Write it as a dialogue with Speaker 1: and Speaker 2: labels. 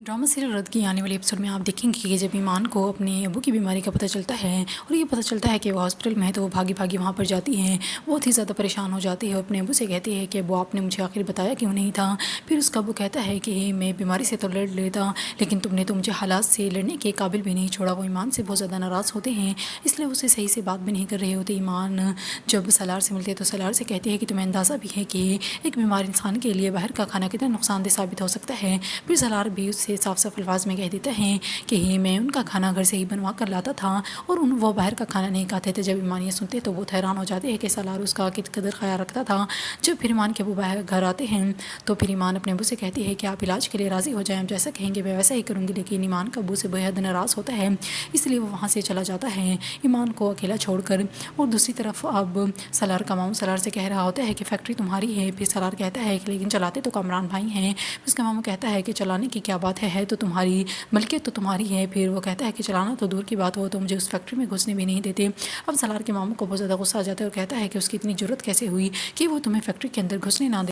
Speaker 1: Drama serial रद्द की आने वाले एपिसोड में आप देखेंगे कि जब ईमान को अपने अबू की बीमारी का पता चलता है और ये पता चलता है कि वो हॉस्पिटल में है तो वो भागी भागी वहाँ पर जाती है। बहुत ही ज़्यादा परेशान हो जाती है। अपने अबू से कहती है कि अबू आपने मुझे आखिर बताया क्यों नहीं था। फिर उसका अबू कहता है कि मैं बीमारी से तो लड़ लेता, लेकिन तुमने तो मुझे हालात से लड़ने के काबिल भी नहीं छोड़ा। वो ईमान से बहुत ज़्यादा नाराज़ होते हैं, इसलिए उसे सही से बात भी नहीं कर रहे होते। ईमान जब सलार से मिलते हैं तो सलार से कहते हैं कि तुम्हें अंदाज़ा भी है कि एक बीमार इंसान के लिए बाहर का खाना कितना नुकसानदेह साबित हो सकता है। फिर सलार भी उससे साफ साफ अल्फाज में कह देता है कि मैं उनका खाना घर से ही बनवा कर लाता था और वो बाहर का खाना नहीं खाते थे। जब ईमान ये सुनते तो वो हैरान हो जाते हैं कि सलार उसका किस कदर ख्याल रखता था। जब फिर ईमान के अबू बाहर घर आते हैं तो फिर ईमान अपने अबू से कहती है कि आप इलाज के लिए राज़ी हो जाएं, आप जैसा कहेंगे मैं वैसा ही करूँगी। लेकिन ईमान का अबू से बेहद नाराज़ होता है, इसलिए वो वहाँ से चला जाता है ईमान को अकेला छोड़कर। और दूसरी तरफ अब सलार का मामू सलार से कह रहा होता है कि फैक्ट्री तुम्हारी है। फिर सलार कहता है कि लेकिन चलाते तो कामरान भाई हैं। उसका मामू कहता है कि चलाने की क्या बात है तो तुम्हारी मलकियत तो तुम्हारी है। फिर वो कहता है कि चलाना तो दूर की बात हो तो मुझे उस फैक्ट्री में घुसने भी नहीं देते। अब सलार के मामू को बहुत ज़्यादा गुस्सा आ जाता है और कहता है कि उसकी इतनी ज़रूरत कैसे हुई कि वो तुम्हें फैक्ट्री के अंदर घुसने ना दे।